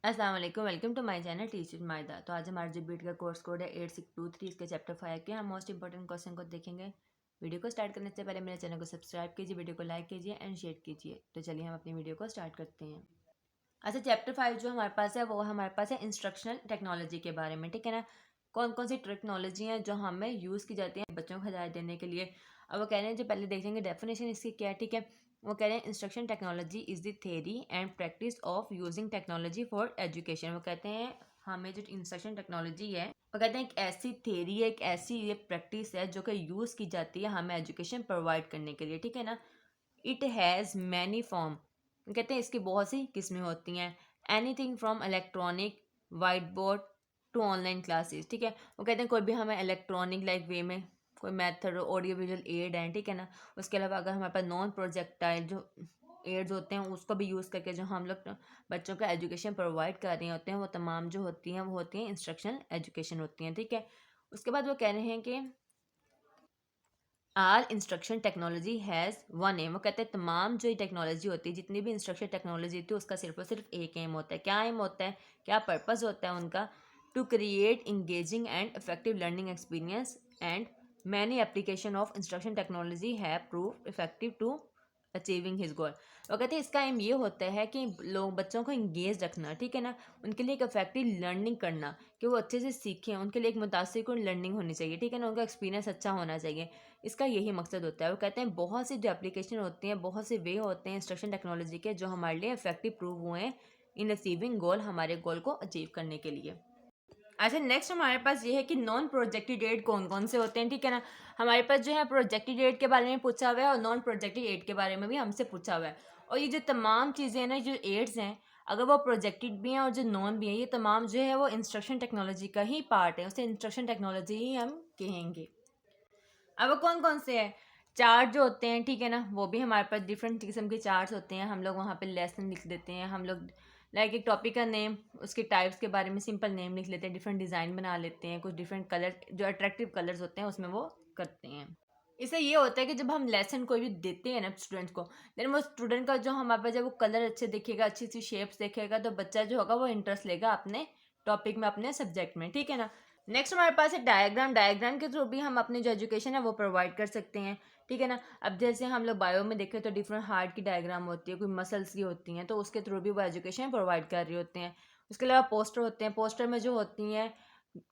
अस्सलाम वालेकुम, welcome to my channel teach with Maida. तो आज हमारा जो बीट का कोर्स कोड है 8623, इसके चैप्टर 5 के हम मोस्ट इंपॉर्टेंट क्वेश्चन को देखेंगे। वीडियो को स्टार्ट करने से पहले मेरे चैनल को सब्सक्राइब कीजिए, वीडियो को लाइक कीजिए एंड शेयर कीजिए। तो चलिए हम अपनी वीडियो को स्टार्ट करते हैं। अच्छा, चैप्टर 5 जो हमारे पास है वो हमारे पास है इंस्ट्रक्शनल टेक्नोलॉजी के बारे में, ठीक है ना। कौन कौन सी टेक्नोलॉजी हैं जो हमें यूज़ की जाती हैं बच्चों को हिदायत देने के लिए। अब वो कह रहे हैं, जो पहले देखेंगे डेफिनेशन इसकी क्या है, ठीक है। वो कह रहे हैं instruction technology is the theory and practice of using technology for education. वो कहते हैं हमें जो इंस्ट्रक्शन टेक्नोलॉजी है, वो कहते हैं एक ऐसी थ्योरी है, एक ऐसी ये प्रैक्टिस है जो कि यूज़ की जाती है हमें एजुकेशन प्रोवाइड करने के लिए, ठीक है ना। इट हैज़ मैनी फॉर्म, कहते हैं इसकी बहुत सी किस्में होती हैं। Anything from electronic white board to online classes, ठीक है। वो कहते हैं कोई भी हमें इलेक्ट्रॉनिक लाइक वे में कोई मेथड ऑडियो विजुअल एड है, ठीक है ना। उसके अलावा अगर हमारे पास नॉन प्रोजेक्टाइल जो एड्स होते हैं उसको भी यूज़ करके जो हम लोग बच्चों का एजुकेशन प्रोवाइड कर रहे होते हैं, वो तमाम जो होती हैं वो होती हैं इंस्ट्रक्शनल एजुकेशन होती हैं, ठीक है। उसके बाद वो कह रहे हैं कि all instruction technology has one aim. वो कहते हैं तमाम जो टेक्नोलॉजी होती है, जितनी भी इंस्ट्रक्शन टेक्नोलॉजी होती है, उसका सिर्फ और सिर्फ एक एम होता है। क्या एम होता है, क्या पर्पज़ होता है उनका? To create engaging and effective learning experience and many application of instruction technology have prove effective to achieving his goal. वो कहते हैं इसका एम ये होता है कि लोग बच्चों को इंगेज रखना, ठीक है ना। उनके लिए एक इफेक्टिव लर्निंग करना कि वो अच्छे से सीखें, उनके लिए एक मुतासिर कुन लर्निंग होनी चाहिए, ठीक है ना। उनका एक्सपीरियंस अच्छा होना चाहिए, इसका यही मकसद होता है। वो कहते हैं बहुत सी जो एप्लीकेशन होती हैं, बहुत से वे होते हैं इंस्ट्रक्शन टेक्नोलॉजी के जो हमारे लिए इफेक्टिव प्रूव हुए हैं इन अचीविंग गोल, हमारे गोल को अचीव करने के लिए। अच्छा, नेक्स्ट हमारे पास ये है कि नॉन प्रोजेक्टेड एड कौन कौन से होते हैं, ठीक है ना। हमारे पास जो है प्रोजेक्टेड एड के बारे में पूछा हुआ है और नॉन प्रोजेक्टेड एड के बारे में भी हमसे पूछा हुआ है। और ये जो तमाम चीज़ें हैं ना, जो एड्स हैं, अगर वो प्रोजेक्टेड भी हैं और जो नॉन भी हैं, ये तमाम जो है वो इंस्ट्रक्शन टेक्नोलॉजी का ही पार्ट है, उसे इंस्ट्रक्शन टेक्नोलॉजी ही हम कहेंगे। अब वो कौन कौन से हैं? चार्ट जो होते हैं, ठीक है ना, वो भी हमारे पास डिफरेंट किस्म के चार्ट्स होते हैं। हम लोग वहाँ पे लेसन लिख देते हैं, हम लोग लाइक एक टॉपिक का नेम, उसके टाइप्स के बारे में सिंपल नेम लिख लेते हैं, डिफरेंट डिज़ाइन बना लेते हैं, कुछ डिफरेंट कलर जो अट्रैक्टिव कलर्स होते हैं उसमें वो करते हैं। इससे ये होता है कि जब हम लेसन कोई भी देते हैं ना स्टूडेंट को, देन वो स्टूडेंट का जो हमारे पास जब वो कलर अच्छे दिखेगा, अच्छी सी शेप्स देखेगा, तो बच्चा जो होगा वो इंटरेस्ट लेगा अपने टॉपिक में, अपने सब्जेक्ट में, ठीक है ना। नेक्स्ट हमारे पास है डायग्राम। डायग्राम के थ्रू भी हम अपनी जो एजुकेशन है वो प्रोवाइड कर सकते हैं, ठीक है ना। अब जैसे हम लोग बायो में देखें तो डिफरेंट हार्ट की डायग्राम होती है, कोई मसल्स की होती हैं, तो उसके थ्रू भी वो एजुकेशन प्रोवाइड कर रहे होते हैं। उसके अलावा पोस्टर होते हैं, पोस्टर में जो होती हैं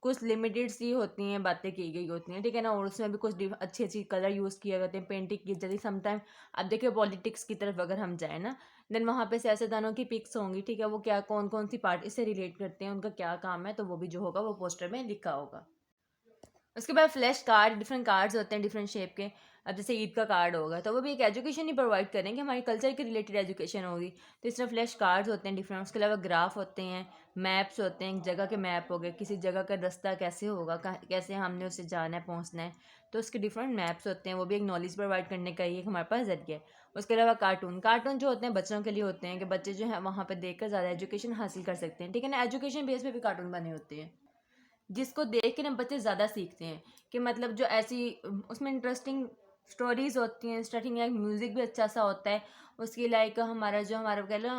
कुछ लिमिटेड सी होती हैं, बातें की गई होती हैं, ठीक है ना। और उसमें भी कुछ अच्छी अच्छी कलर यूज़ किए जाते हैं, पेंटिंग की जाती है समटाइम। अब देखिए पॉलिटिक्स की तरफ अगर हम जाए ना, देन वहाँ पे सियासतदानों की पिक्स होंगी, ठीक है। वो क्या कौन कौन सी पार्टी से रिलेट करते हैं, उनका क्या काम है, तो वो भी जो होगा वो पोस्टर में लिखा होगा। उसके बाद फ्लैश कार्ड, डिफरेंट कार्ड्स होते हैं डिफरेंट शेप के। अब जैसे ईद का कार्ड होगा तो वो भी एक एजुकेशन ही प्रोवाइड करेंगे, हमारी कल्चर के रिलेटेड एजुकेशन होगी। तो इस तरह फ्लैश कार्ड्स होते हैं डिफरेंट। उसके अलावा ग्राफ होते हैं, मैप्स होते हैं, एक जगह के मैप हो गए, किसी जगह का रास्ता कैसे होगा, कैसे हमने उसे जाना है, पहुँचना है, तो उसके डिफरेंट मैप्स होते हैं। वो भी एक नॉलेज प्रोवाइड करने का ही एक हमारे पास जरिया है। उसके अलावा कार्टून, कार्टून जो होते हैं बच्चों के लिए होते हैं कि बच्चे जो है वहाँ पर देख कर ज़्यादा एजुकेशन हासिल कर सकते हैं, ठीक है ना। एजुकेशन बेस पे भी कार्टून बने होते हैं जिसको देख के ना बच्चे ज़्यादा सीखते हैं कि मतलब जो ऐसी उसमें इंटरेस्टिंग स्टोरीज होती हैं, स्टार्टिंग लाइक म्यूज़िक भी अच्छा सा होता है। उसकी लाइक हमारा जो हमारा कह लो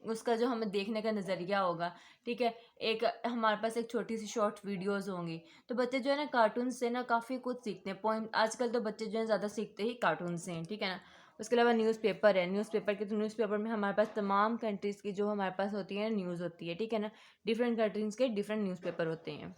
उसका जो हमें देखने का नज़रिया होगा, ठीक है। एक हमारे पास एक छोटी सी शॉर्ट वीडियोस होंगी, तो बच्चे जो है ना कार्टून से ना काफ़ी कुछ सीखते हैं। पॉइंट आजकल तो बच्चे जो है ज़्यादा सीखते ही कार्टून से हैं, ठीक है ना। उसके अलावा न्यूज़पेपर है, न्यूज़पेपर के तो न्यूज़पेपर में हमारे पास तमाम कंट्रीज़ की जो हमारे पास होती है न्यूज़ होती है, ठीक है ना। डिफरेंट कंट्रीज़ के डिफरेंट न्यूज़पेपर होते हैं।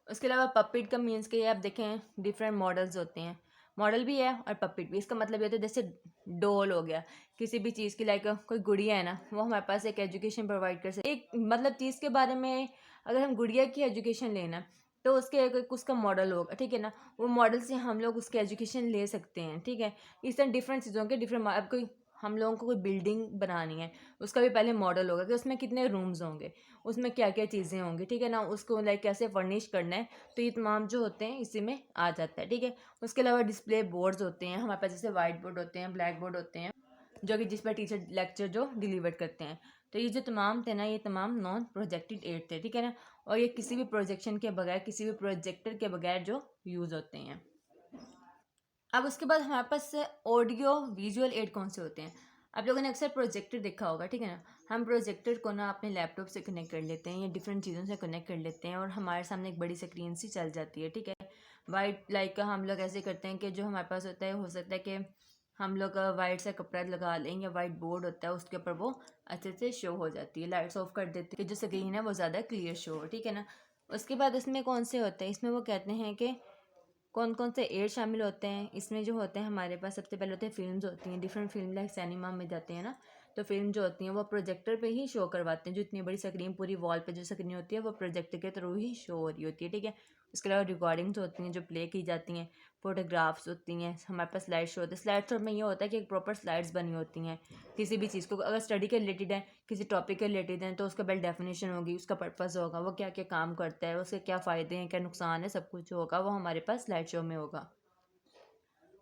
उसके अलावा पपिट का मीन्स कि आप देखें डिफरेंट मॉडल्स होते हैं, मॉडल भी है और पपिट भी। इसका मतलब ये होता है जैसे डोल हो गया, किसी भी चीज़ की लाइक कोई गुड़िया है ना, वो हमारे पास एक एजुकेशन प्रोवाइड कर सकते एक मतलब चीज़ के बारे में। अगर हम गुड़िया की एजुकेशन लेना तो उसके एक उसका मॉडल होगा, ठीक है ना। वो मॉडल से हम लोग उसके एजुकेशन ले सकते हैं, ठीक है। इस तरह डिफरेंट चीज़ों के डिफरेंट, अब कोई हम लोगों को कोई बिल्डिंग बनानी है, उसका भी पहले मॉडल होगा कि उसमें कितने रूम्स होंगे, उसमें क्या क्या चीज़ें होंगी, ठीक है ना। उसको लाइक कैसे फर्निश करना है, तो ये तमाम जो होते हैं इसी में आ जाता है, ठीक है। उसके अलावा डिस्प्ले बोर्ड्स होते हैं हमारे पास, जैसे वाइट बोर्ड होते हैं, ब्लैक बोर्ड होते हैं, जो कि जिस पर टीचर लेक्चर जो डिलीवर करते हैं। तो ये जो तमाम थे ना, ये तमाम नॉन प्रोजेक्टेड एड थे, ठीक है ना। और ये किसी भी प्रोजेक्शन के बगैर, किसी भी प्रोजेक्टर के बगैर जो यूज़ होते हैं। अब उसके बाद हमारे पास ऑडियो विजुअल एड कौन से होते हैं। आप लोगों ने अक्सर प्रोजेक्टर देखा होगा, ठीक है ना। हम प्रोजेक्टर को ना अपने लैपटॉप से कनेक्ट कर लेते हैं या डिफरेंट चीज़ों से कनेक्ट कर लेते हैं और हमारे सामने एक बड़ी स्क्रीन सी चल जाती है, ठीक है। वाइट लाइक का हम लोग ऐसे करते हैं कि जो हमारे पास होता है, हो सकता है कि हम लोग वाइट सा कपड़ा लगा लें या वाइट बोर्ड होता है उसके ऊपर वो अच्छे से शो हो जाती है। लाइट्स ऑफ कर देते हैं कि जो स्क्रीन है वो ज़्यादा क्लियर शो हो, ठीक है ना। उसके बाद इसमें कौन से होते हैं, इसमें वो कहते हैं कि कौन कौन से एड शामिल होते हैं। इसमें जो होते हैं हमारे पास सबसे पहले होते हैं फिल्म्स होती हैं, डिफरेंट फिल्म लाइक सिनेमा में जाते हैं ना, तो फिल्म जो होती हैं वो प्रोजेक्टर पे ही शो करवाते हैं। जो इतनी बड़ी स्क्रीन पूरी वॉल पे जो स्क्रीन होती है वो प्रोजेक्टर के थ्रू ही शो हो रही होती है, ठीक है। उसके अलावा रिकॉर्डिंग्स होती हैं जो प्ले की जाती हैं, फोटोग्राफ्स होती हैं, हमारे पास स्लाइड शो होते हैं। स्लाइड शो में ये होता है कि एक प्रॉपर स्लाइड्स बनी होती हैं किसी भी चीज़ को, अगर स्टडी के रिलेटेड है, किसी टॉपिक के रिलेटेड है, तो उसका पहले डेफिनेशन होगी, उसका पर्पस होगा, वो क्या क्या काम करता है, उसके क्या फ़ायदे हैं, क्या नुकसान है, सब कुछ होगा वो हमारे पास स्लाइड शो में होगा।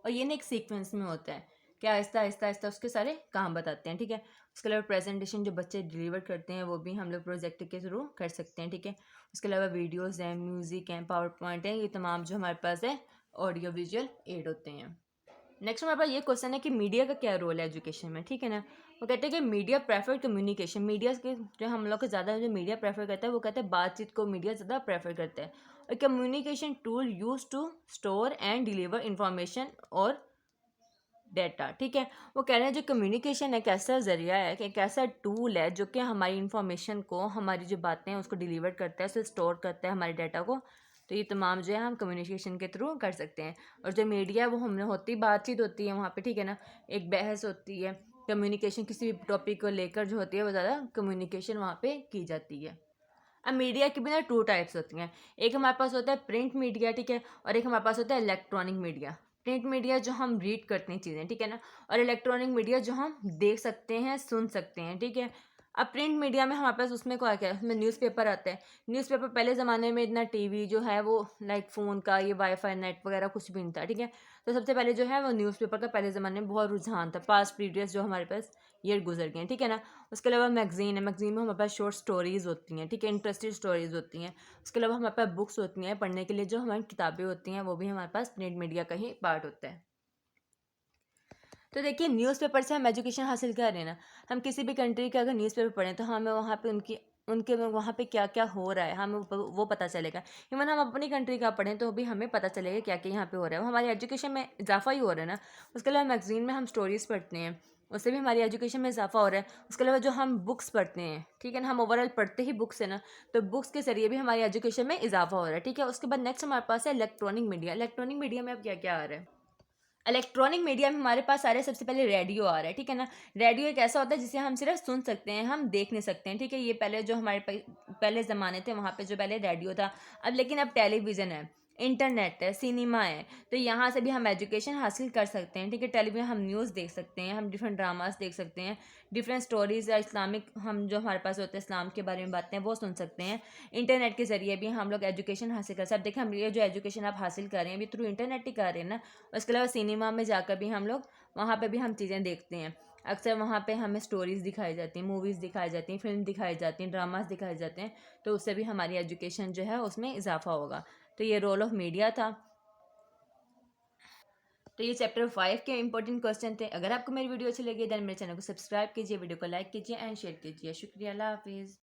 और ये ना एक सीक्वेंस में होता है कि आहिस्ता आहिस्ता आहिस्ता उसके सारे काम बताते हैं, ठीक है। उसके अलावा प्रेजेंटेशन जो बच्चे डिलीवर करते हैं वो भी हम लोग प्रोजेक्ट के थ्रू कर सकते हैं, ठीक है। उसके अलावा वीडियोज़ हैं, म्यूज़िक हैं, पावर पॉइंट हैं, ये तमाम जो हमारे पास है ऑडियो विजुअल एड होते हैं। नेक्स्ट हमारे पास ये क्वेश्चन है कि मीडिया का क्या रोल है एजुकेशन में, ठीक है ना। वो कहते हैं कि मीडिया प्रेफर कम्युनिकेशन, मीडिया के जो हम लोग को ज़्यादा जो मीडिया प्रेफर करता है वो कहते हैं बातचीत को मीडिया ज़्यादा प्रेफर करता है। और communication tool use to store and deliver information और डेटा, ठीक है। वो कह रहे हैं जो कम्युनिकेशन एक ऐसा ज़रिया है कि एक ऐसा टूल है जो कि हमारी इंफॉर्मेशन को, हमारी जो बातें हैं उसको डिलीवर करता है, उसे स्टोर करता है हमारे डाटा को। तो ये तमाम जो है हम कम्युनिकेशन के थ्रू कर सकते हैं। और जो मीडिया है वो हमने होती बातचीत होती है वहाँ पे, ठीक है ना, एक बहस होती है, कम्युनिकेशन किसी भी टॉपिक को लेकर जो होती है वो ज़्यादा कम्युनिकेशन वहाँ पे की जाती है। अब मीडिया की भी ना टू टाइप्स होती हैं। एक हमारे पास होता है प्रिंट मीडिया, ठीक है, और एक हमारे पास होता है इलेक्ट्रॉनिक मीडिया। प्रिंट मीडिया जो हम रीड करते हैं चीज़ें, ठीक है ना, और इलेक्ट्रॉनिक मीडिया जो हम देख सकते हैं, सुन सकते हैं, ठीक है। अब प्रिंट मीडिया में हमारे पास उसमें क्या है, उसमें न्यूज़पेपर आता है। न्यूज़पेपर पहले ज़माने में इतना टीवी जो है वो लाइक फ़ोन का ये वाईफाई नेट वगैरह कुछ भी नहीं था, ठीक है। तो सबसे पहले जो है वो न्यूज़पेपर का पहले ज़माने में बहुत रुझान था, पास्ट प्रीवियस जो हमारे पास ईयर गुजर गए हैं, ठीक है ना। उसके अलावा मैगज़ीन है, मैगज़ीन में हमारे पास शॉर्ट स्टोरीज़ होती हैं, ठीक है, इंटरेस्टिंग स्टोरीज़ होती हैं। उसके अलावा हमारे पास बुक्स होती हैं पढ़ने के लिए, जो हमारी किताबें होती हैं वो भी हमारे पास प्रिंट मीडिया का ही पार्ट होता है। तो देखिए न्यूज़पेपर से हम एजुकेशन हासिल कर रहे हैं ना, हम किसी भी कंट्री का अगर न्यूज़पेपर पढ़ें तो हमें वहाँ पे उनकी उनके में वहाँ पे क्या क्या हो रहा है हमें वो पता चलेगा। इवन हम अपनी कंट्री का पढ़ें तो भी हमें पता चलेगा क्या क्या यहाँ पे हो रहा है, वो हमारी एजुकेशन में इजाफा ही हो रहा है ना। उसके अलावा मैगज़ीन में हम स्टोरीज़ पढ़ते हैं, उससे भी हमारी एजुकेशन में इजाफा हो रहा है। उसके अलावा जो हम बुक्स पढ़ते हैं, ठीक है ना, हम ओवरऑल पढ़ते ही बुक्स है ना, तो बुक्स के जरिए भी हमारी एजुकेशन में इजाफा हो रहा है, ठीक है। उसके बाद नेक्स्ट हमारे पास है इलेक्ट्रॉनिक मीडिया। इलेक्ट्रॉनिक मीडिया में अब क्या क्या आ रहा है, इलेक्ट्रॉनिक मीडिया में हमारे पास आ रहे हैं, सबसे पहले रेडियो आ रहा है, ठीक है ना। रेडियो एक ऐसा होता है जिसे हम सिर्फ सुन सकते हैं, हम देख नहीं सकते हैं, ठीक है। ये पहले जो हमारे पहले ज़माने थे वहाँ पे जो पहले रेडियो था। अब लेकिन अब टेलीविज़न है, इंटरनेट है, सिनेमा है, तो यहाँ से भी हम एजुकेशन हासिल कर सकते हैं, ठीक है। टेलीविज़न हम न्यूज़ देख सकते हैं, हम डिफरेंट ड्रामास देख सकते हैं, डिफरेंट स्टोरीज़ या इस्लामिक हम जो हमारे पास होते हैं इस्लाम के बारे में बातें हैं वो सुन सकते हैं। इंटरनेट के ज़रिए भी हम लोग एजुकेशन हासिल कर सकते हैं। अब देखिए हम ये जो एजुकेशन आप हासिल कर रहे हैं अभी थ्रू इंटरनेट ही कर रहे हैं ना। उसके अलावा सिनेमा में जाकर भी हम लोग वहाँ पे भी हम चीज़ें देखते हैं। अक्सर वहाँ पे हमें स्टोरीज़ दिखाई जाती हैं, मूवीज़ दिखाई जाती हैं, फिल्म दिखाई जाती हैं, ड्रामास दिखाए जाते हैं, तो उससे भी हमारी एजुकेशन जो है उसमें इजाफा होगा। तो ये रोल ऑफ मीडिया था। तो ये चैप्टर 5 के इंपॉर्टेंट क्वेश्चन थे। अगर आपको मेरी वीडियो अच्छी लगी देन मेरे चैनल को सब्सक्राइब कीजिए, वीडियो को लाइक कीजिए एंड शेयर कीजिए। शुक्रिया, अल्लाह हाफिज़।